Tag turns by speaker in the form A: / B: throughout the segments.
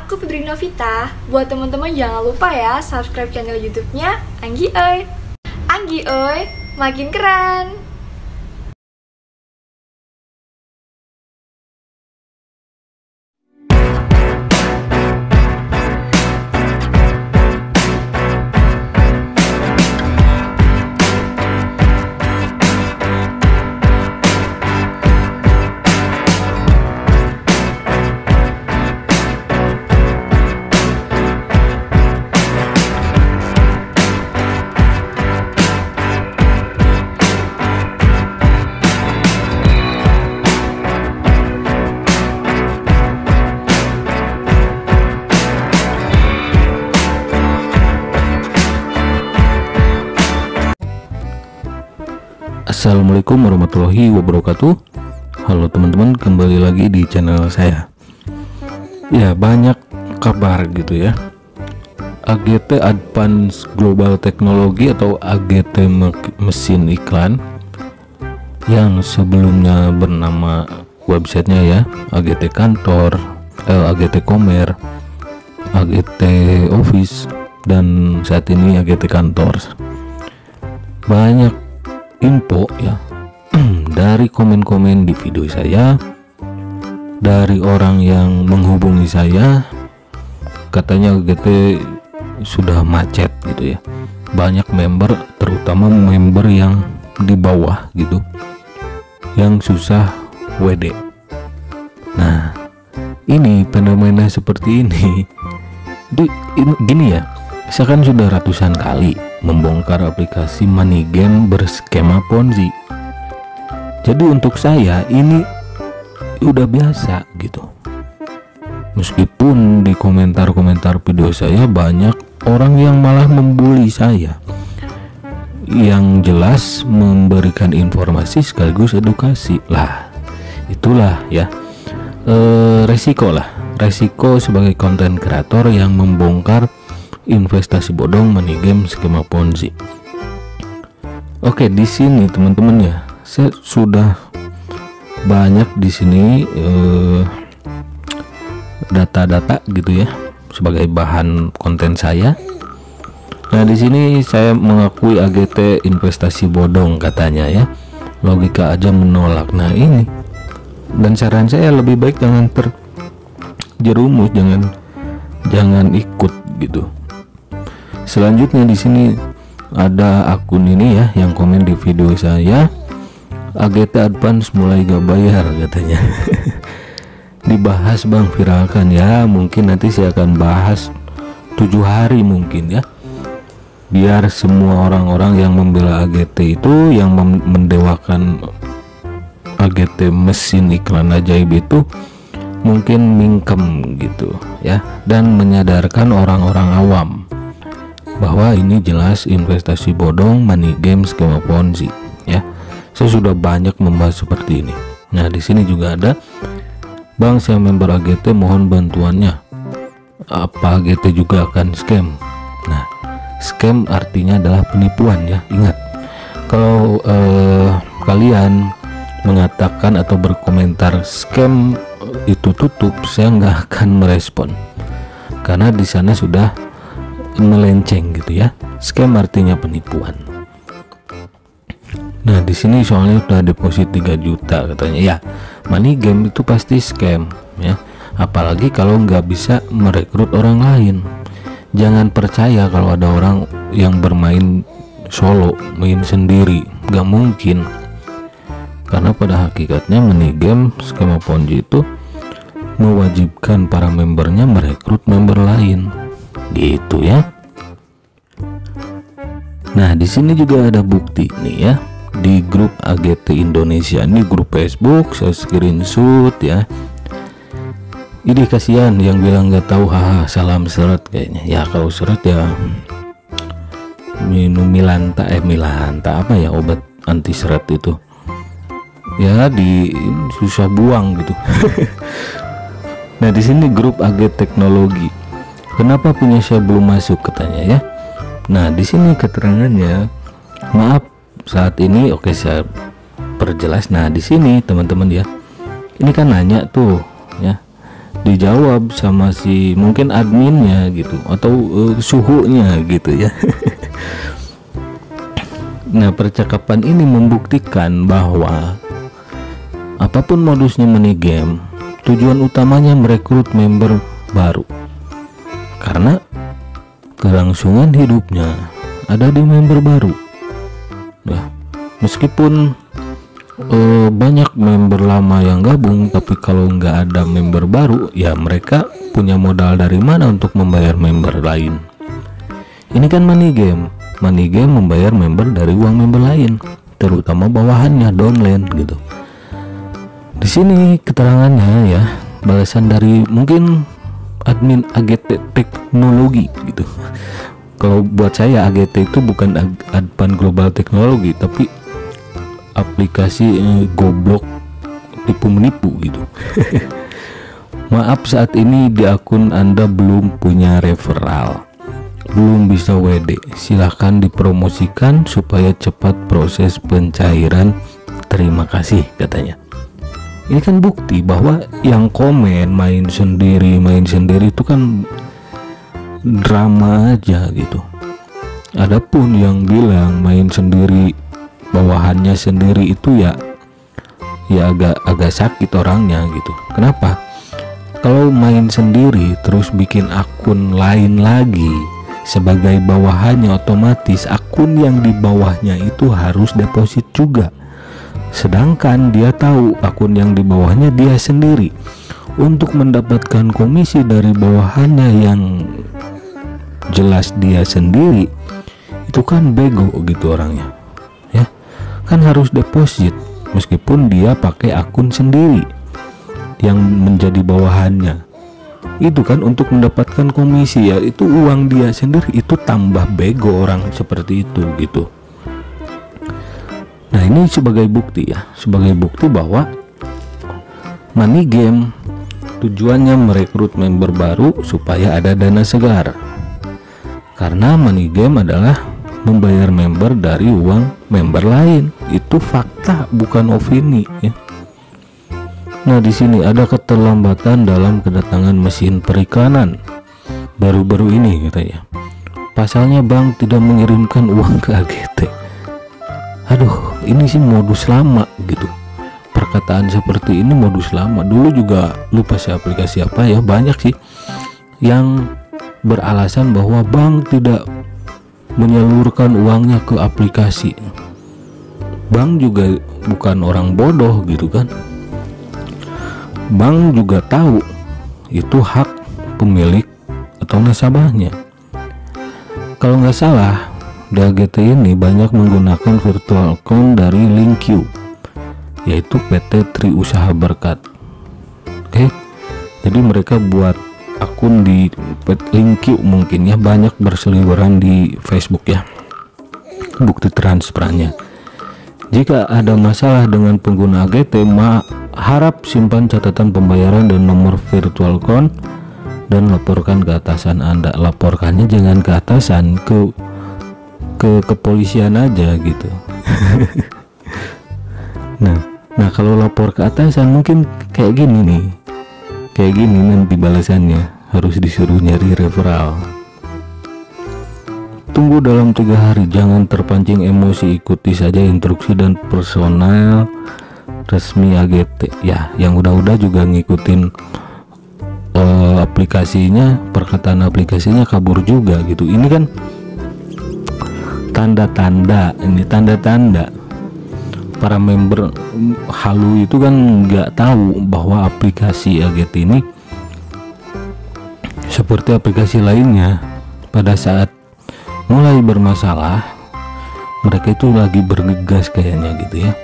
A: aku Fitri Novita. Buat teman-teman jangan lupa ya subscribe channel YouTube-nya Anggi Oi. Anggi Oi, makin keren.
B: Assalamualaikum warahmatullahi wabarakatuh. Halo teman-teman, kembali lagi di channel saya. Ya, banyak kabar gitu ya. AGT Advanced Global Technology atau AGT mesin iklan yang sebelumnya bernama websitenya ya AGT Kantor, AGT Komer, AGT Office, dan saat ini AGT Kantor. Banyak info ya dari komen-komen di video saya, dari orang yang menghubungi saya, katanya AGT sudah macet gitu ya. Banyak member, terutama member yang di bawah gitu, yang susah WD. Nah, ini fenomena seperti ini gini ya, saya kan sudah ratusan kali membongkar aplikasi money game berskema Ponzi. Jadi untuk saya ini udah biasa gitu. Meskipun di komentar-komentar video saya banyak orang yang malah membuli saya, yang jelas memberikan informasi sekaligus edukasi. Lah, itulah ya resiko sebagai konten kreator yang membongkar investasi bodong money game skema Ponzi. Oke, di sini teman-teman ya, saya sudah banyak di sini data-data gitu ya sebagai bahan konten saya. Nah, di sini saya mengakui AGT investasi bodong katanya ya. Logika aja menolak. Nah, ini dan saran saya lebih baik jangan terjerumus, jangan ikut gitu. Selanjutnya di sini ada akun ini ya yang komen di video saya, AGT Advance mulai gak bayar katanya. Dibahas bang, viralkan ya. Mungkin nanti saya akan bahas 7 hari mungkin ya, biar semua orang-orang yang membela AGT itu, yang mendewakan AGT mesin iklan ajaib itu, mungkin mingkem gitu ya, dan menyadarkan orang-orang awam bahwa ini jelas investasi bodong money game skema Ponzi ya. Saya sudah banyak membahas seperti ini. Nah, di sini juga ada, bang saya member AGT mohon bantuannya, apa AGT juga akan scam? Nah, scam artinya adalah penipuan ya. Ingat, kalau kalian mengatakan atau berkomentar scam itu tutup, saya nggak akan merespon karena di sana sudah melenceng gitu ya. Scam artinya penipuan. Nah, di sini soalnya sudah deposit 3 juta katanya ya. Money game itu pasti scam ya, apalagi kalau nggak bisa merekrut orang lain. Jangan percaya kalau ada orang yang bermain solo, main sendiri, nggak mungkin. Karena pada hakikatnya money game skema Ponzi itu mewajibkan para membernya merekrut member lain gitu ya. Nah, di sini juga ada bukti nih ya, di grup AGT Indonesia. Ini grup Facebook, saya screenshot ya. Ini kasihan yang bilang nggak tahu, haha salam seret kayaknya ya. Kalau seret ya minum Milanta apa ya, obat anti seret itu ya, susah buang gitu. Nah, di sini grup AGT Teknologi, kenapa punya saya belum masuk katanya ya. Nah, di sini keterangannya, maaf saat ini, oke saya perjelas. Nah, di sini teman-teman ya, ini kan nanya tuh ya, dijawab sama si mungkin adminnya gitu, atau suhunya gitu ya. Nah, percakapan ini membuktikan bahwa apapun modusnya money game, tujuan utamanya merekrut member baru, karena kelangsungan hidupnya ada di member baru. Nah, meskipun banyak member lama yang gabung, tapi kalau nggak ada member baru, ya mereka punya modal dari mana untuk membayar member lain? Ini kan money game. Money game membayar member dari uang member lain, terutama bawahannya downline gitu. Di sini keterangannya ya, balasan dari mungkin admin AGT Teknologi gitu. Kalau buat saya AGT itu bukan Advan Global Teknologi, tapi aplikasi goblok tipu menipu gitu. Maaf, saat ini di akun Anda belum punya referral, belum bisa WD, silahkan dipromosikan supaya cepat proses pencairan, terima kasih, katanya. Ini kan bukti bahwa yang komen main sendiri itu kan drama aja gitu. Adapun yang bilang main sendiri, bawahannya sendiri, itu ya agak sakit orangnya gitu. Kenapa? Kalau main sendiri terus bikin akun lain lagi sebagai bawahannya, otomatis akun yang di bawahnya itu harus deposit juga. Sedangkan dia tahu akun yang di bawahnya dia sendiri. Untuk mendapatkan komisi dari bawahannya yang jelas dia sendiri, itu kan bego gitu orangnya ya. Kan harus deposit meskipun dia pakai akun sendiri yang menjadi bawahannya. Itu kan untuk mendapatkan komisi, ya itu uang dia sendiri, itu tambah bego orang seperti itu gitu. Nah, ini sebagai bukti ya, sebagai bukti bahwa money game tujuannya merekrut member baru supaya ada dana segar. Karena money game adalah membayar member dari uang member lain. Itu fakta, bukan opini ya. Nah, di sini ada keterlambatan dalam kedatangan mesin perikanan baru-baru ini katanya. Pasalnya bank tidak mengirimkan uang ke AGT. Aduh, ini sih modus lama gitu. Perkataan seperti ini modus lama. Dulu juga lupa sih aplikasi apa ya, banyak sih yang beralasan bahwa bank tidak menyalurkan uangnya ke aplikasi. Bank juga bukan orang bodoh gitu kan. Bank juga tahu itu hak pemilik atau nasabahnya. Kalau nggak salah, di AGT ini banyak menggunakan virtual account dari LinkQ, yaitu PT Tri Usaha Berkat. Oke, jadi mereka buat akun di LinkQ, mungkin ya, banyak berseliweran di Facebook ya bukti transferannya. Jika ada masalah dengan pengguna AGT, harap simpan catatan pembayaran dan nomor virtual account dan laporkan ke atasan Anda. Laporkannya jangan ke atasan, ke kepolisian aja gitu. Nah kalau lapor ke atasan mungkin kayak gini nih, kayak gini nanti balasannya, harus disuruh nyari referral. Tunggu dalam 3 hari, jangan terpancing emosi, ikuti saja instruksi dan personal resmi AGT ya. Yang udah juga ngikutin aplikasinya, perkataan aplikasinya kabur juga gitu. Ini kan tanda-tanda, ini tanda-tanda para member halu itu kan nggak tahu bahwa aplikasi AGT ini seperti aplikasi lainnya. Pada saat mulai bermasalah, mereka itu lagi bergegas kayaknya gitu ya,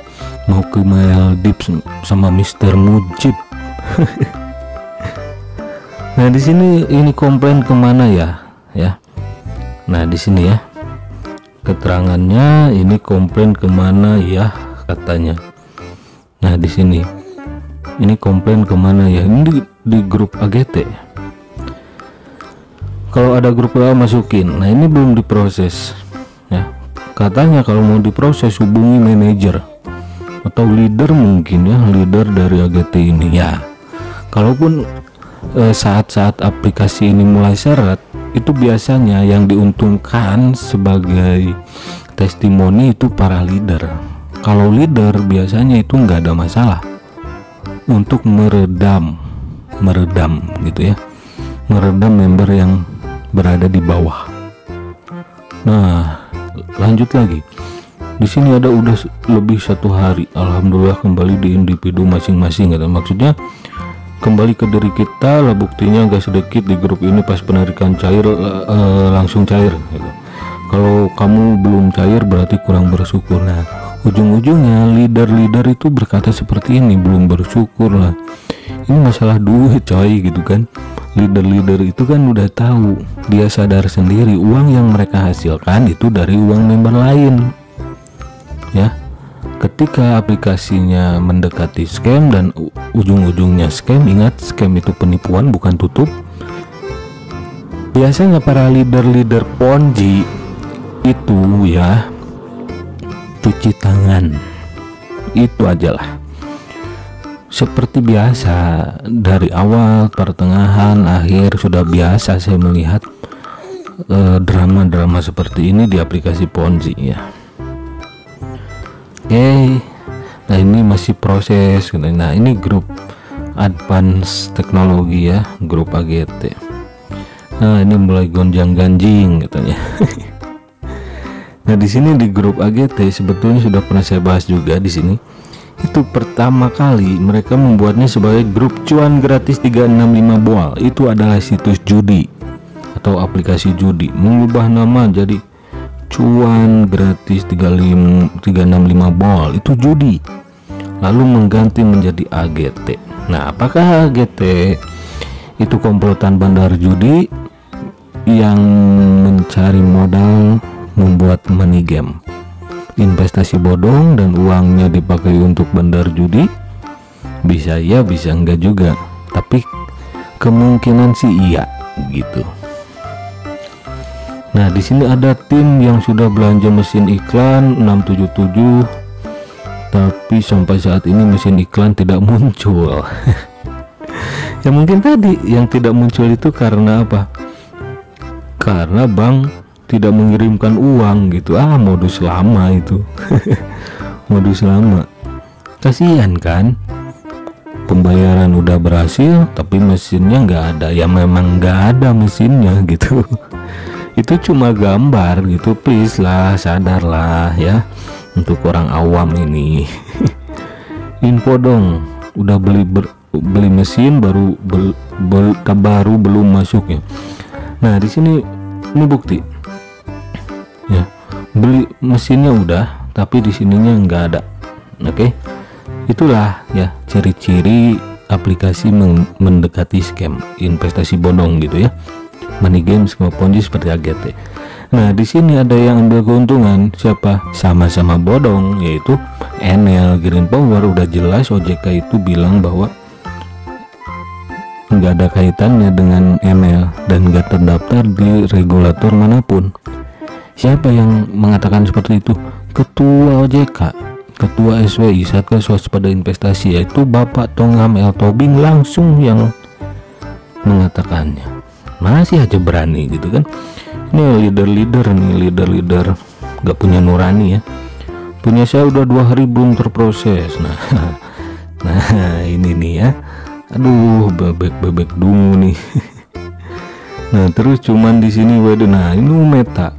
B: mau ke Maldives sama Mr. Mujib. Nah, di sini ini komplain kemana ya? Nah, di sini ya keterangannya, ini komplain kemana ya katanya. Nah, di sini ini komplain kemana ya? Ini di grup AGT. Kalau ada grup WA masukin. Nah, ini belum diproses ya. Katanya kalau mau diproses hubungi manajer atau leader, mungkin ya, leader dari AGT ini ya. Kalaupun saat-saat aplikasi ini mulai seret, itu biasanya yang diuntungkan sebagai testimoni itu para leader. Kalau leader biasanya itu nggak ada masalah untuk meredam gitu ya, meredam member yang berada di bawah. Nah, lanjut lagi. Di sini ada udah lebih 1 hari, alhamdulillah kembali di individu masing-masing gitu. Maksudnya kembali ke diri kita lah, buktinya agak sedikit di grup ini pas penarikan cair langsung cair gitu. Kalau kamu belum cair berarti kurang bersyukur. Nah, ujung-ujungnya leader-leader itu berkata seperti ini, belum bersyukur lah. Ini masalah duit coy gitu kan. Leader-leader itu kan udah tahu, dia sadar sendiri uang yang mereka hasilkan itu dari uang member lain ya. Ketika aplikasinya mendekati scam dan ujung-ujungnya scam, ingat scam itu penipuan bukan tutup. Biasanya para leader-leader Ponzi itu ya cuci tangan, itu ajalah. Seperti biasa dari awal, pertengahan, akhir sudah biasa saya melihat drama-drama seperti ini di aplikasi Ponzi ya. Oke, nah ini masih proses. Nah ini grup advance teknologi ya, grup AGT. Nah ini mulai gonjang-ganjing katanya. Nah di sini di grup AGT sebetulnya sudah pernah saya bahas juga di sini. Itu pertama kali mereka membuatnya sebagai grup cuan gratis 365 boal. Itu adalah situs judi atau aplikasi judi. Mengubah nama jadi cuan gratis 365 boal, itu judi. Lalu mengganti menjadi AGT. Nah, apakah AGT itu komplotan bandar judi yang mencari modal membuat money game, investasi bodong dan uangnya dipakai untuk bandar judi? Bisa ya, bisa enggak juga, tapi kemungkinan sih iya gitu. Nah di sini ada tim yang sudah belanja mesin iklan 677, tapi sampai saat ini mesin iklan tidak muncul. Ya mungkin tadi yang tidak muncul itu karena apa? Karena bank tidak mengirimkan uang gitu. Modus lama itu. Modus lama. Kasihan kan, pembayaran udah berhasil tapi mesinnya nggak ada. Ya memang nggak ada mesinnya gitu. Itu cuma gambar gitu. Please lah, sadarlah ya, untuk orang awam ini. Info dong, udah beli mesin baru belum masuk ya. Nah di sini ini bukti ya, beli mesinnya udah tapi di sininya nggak ada. Oke, itulah ya ciri-ciri aplikasi mendekati scam, investasi bodong gitu ya, money game sama Ponzi seperti AGT. Nah di sini ada yang ambil keuntungan, siapa? Sama-sama bodong, yaitu Enel, Green Power. Udah jelas OJK itu bilang bahwa nggak ada kaitannya dengan Enel dan nggak terdaftar di regulator manapun. Siapa yang mengatakan seperti itu? Ketua OJK, Ketua SWI Satgas Waspada Investasi, yaitu Bapak Tongam L. Tobing langsung yang mengatakannya. Masih aja berani gitu kan. Ini leader-leader nggak punya nurani ya. Punya saya udah 2 hari belum terproses. Nah ini nih ya, aduh bebek dungu nih. Nah terus cuman di sini waduh. Nah ini Meta,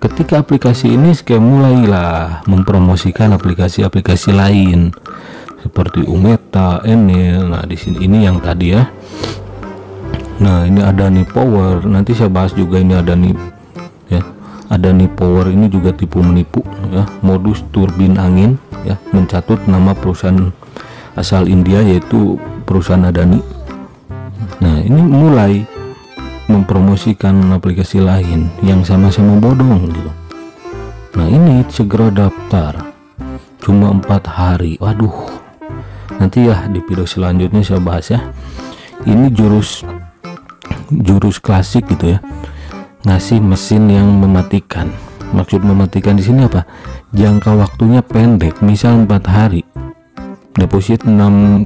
B: ketika aplikasi ini scam mulailah mempromosikan aplikasi-aplikasi lain seperti Umeta, Enel. Nah di sini ini yang tadi ya. Nah ini ada nih Power, nanti saya bahas juga. Ini ada nih ya, ada nih Power, ini juga tipu menipu ya, modus turbin angin ya, mencatut nama perusahaan asal India yaitu perusahaan Adani. Nah ini mulai mempromosikan aplikasi lain yang sama-sama bodong gitu. Nah ini segera daftar, cuma 4 hari. Waduh, nanti ya di video selanjutnya saya bahas ya. Ini jurus klasik gitu ya, ngasih mesin yang mematikan. Maksud mematikan di sini apa? Jangka waktunya pendek, misal 4 hari, deposit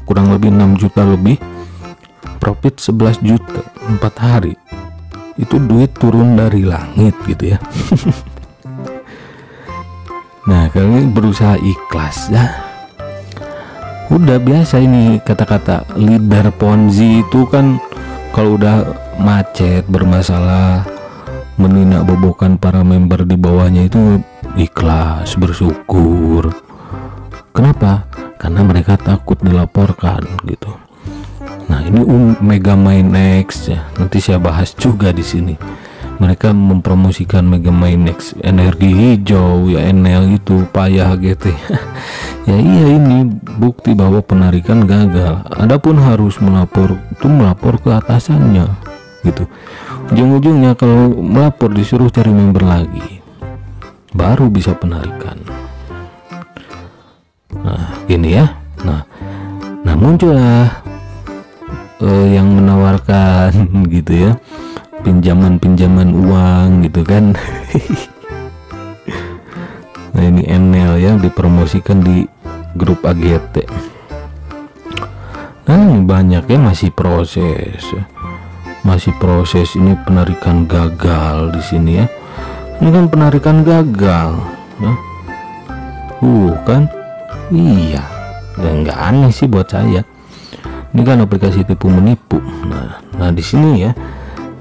B: kurang lebih 6 juta lebih, profit 11 juta 4 hari. Itu duit turun dari langit gitu ya. Nah, kalian berusaha ikhlas ya. Udah biasa ini kata-kata leader Ponzi itu kan kalau udah macet, bermasalah, menindakbobokan para member di bawahnya itu ikhlas, bersyukur. Kenapa? Karena mereka takut dilaporkan gitu. Nah, ini Megamind ya. Nanti saya bahas juga di sini. Mereka mempromosikan Megamind energi hijau ya, NL itu payah gitu. Ya iya, ini bukti bahwa penarikan gagal. Adapun harus melapor ke atasannya gitu. Ujung-ujungnya kalau melapor disuruh cari member lagi, baru bisa penarikan. Nah gini ya. Nah muncullah yang menawarkan gitu ya, pinjaman uang gitu kan. Nah ini NL ya, dipromosikan di grup AGT. Nah banyak ya, masih proses ini penarikan gagal di sini ya. Ini kan penarikan gagal ya. Kan iya ya, nggak aneh sih buat saya. Ini kan aplikasi tipu menipu. Nah di sini ya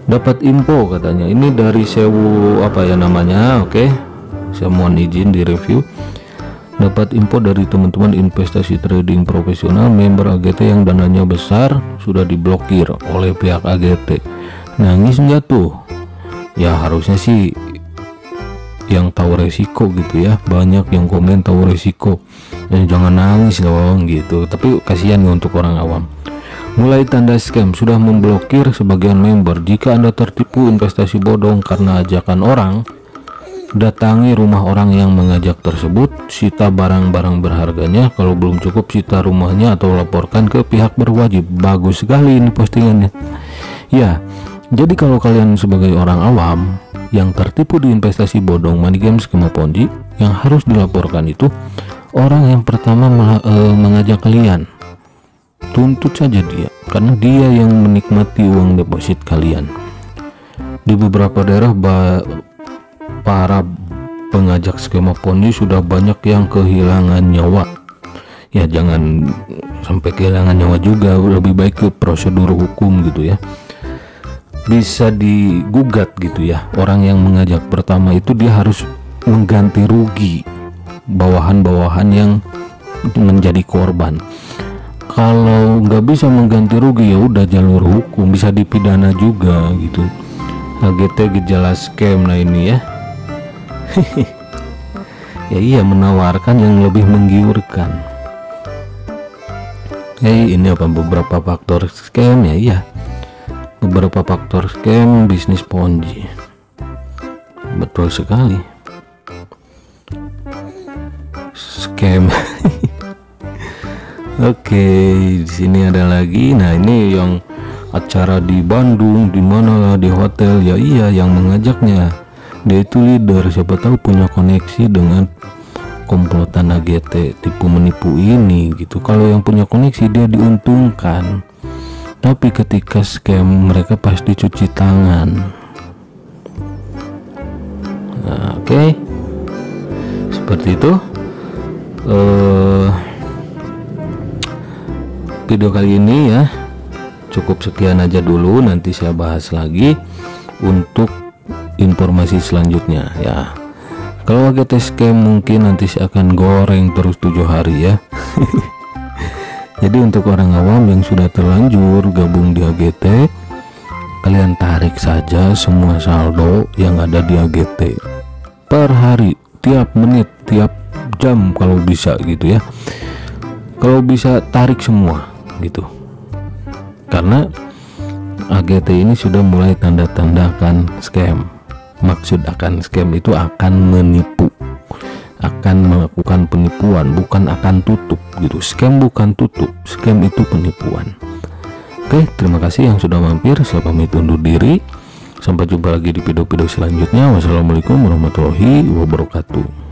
B: dapat info katanya ini dari Sewu apa ya namanya. Oke, saya mohon izin di review. Dapat info dari teman-teman investasi trading profesional, member AGT yang dananya besar sudah diblokir oleh pihak AGT. Nangis nggak tuh? Ya harusnya sih yang tahu resiko gitu ya. Banyak yang komen tahu resiko, jangan nangis dong gitu. Tapi kasihan untuk orang awam. Mulai tanda scam, sudah memblokir sebagian member. Jika Anda tertipu investasi bodong karena ajakan orang, datangi rumah orang yang mengajak tersebut, sita barang-barang berharganya. Kalau belum cukup, sita rumahnya atau laporkan ke pihak berwajib. Bagus sekali ini postingannya. Ya, jadi kalau kalian sebagai orang awam yang tertipu di investasi bodong, money game, skema Ponzi, yang harus dilaporkan itu orang yang pertama mengajak kalian. Tuntut saja dia, karena dia yang menikmati uang deposit kalian. Di beberapa daerah para pengajak skema Ponzi sudah banyak yang kehilangan nyawa. Ya jangan sampai kehilangan nyawa juga, lebih baik ke prosedur hukum gitu ya. Bisa digugat gitu ya. Orang yang mengajak pertama itu dia harus mengganti rugi bawahan-bawahan yang menjadi korban. Kalau nggak bisa mengganti rugi ya udah jalur hukum, bisa dipidana juga gitu. AGT gejala scam. Nah ini ya. Ya iya, menawarkan yang lebih menggiurkan. Ini apa beberapa faktor scam ya? Iya, beberapa faktor scam bisnis Ponzi. Betul sekali. Scam. Oke, di sini ada lagi. Nah ini yang acara di Bandung, di mana lah, di hotel ya. Iya, yang mengajaknya dia itu leader, siapa tahu punya koneksi dengan komplotan AGT tipu menipu ini gitu. Kalau yang punya koneksi dia diuntungkan, tapi ketika scam mereka pasti cuci tangan. Nah, oke. Seperti itu. Video kali ini ya cukup sekian aja dulu, nanti saya bahas lagi untuk informasi selanjutnya ya. Kalau AGT scam mungkin nanti saya akan goreng terus 7 hari ya. Jadi untuk orang awam yang sudah terlanjur gabung di AGT, kalian tarik saja semua saldo yang ada di AGT per hari, tiap menit, tiap jam kalau bisa gitu ya. Kalau bisa tarik semua gitu, karena AGT ini sudah mulai tanda-tandakan scam. Maksud akan scam itu akan menipu, akan melakukan penipuan, bukan akan tutup gitu. Scam bukan tutup, scam itu penipuan. Oke, terima kasih yang sudah mampir. Saya pamit undur diri, sampai jumpa lagi di video-video selanjutnya. Wassalamualaikum warahmatullahi wabarakatuh.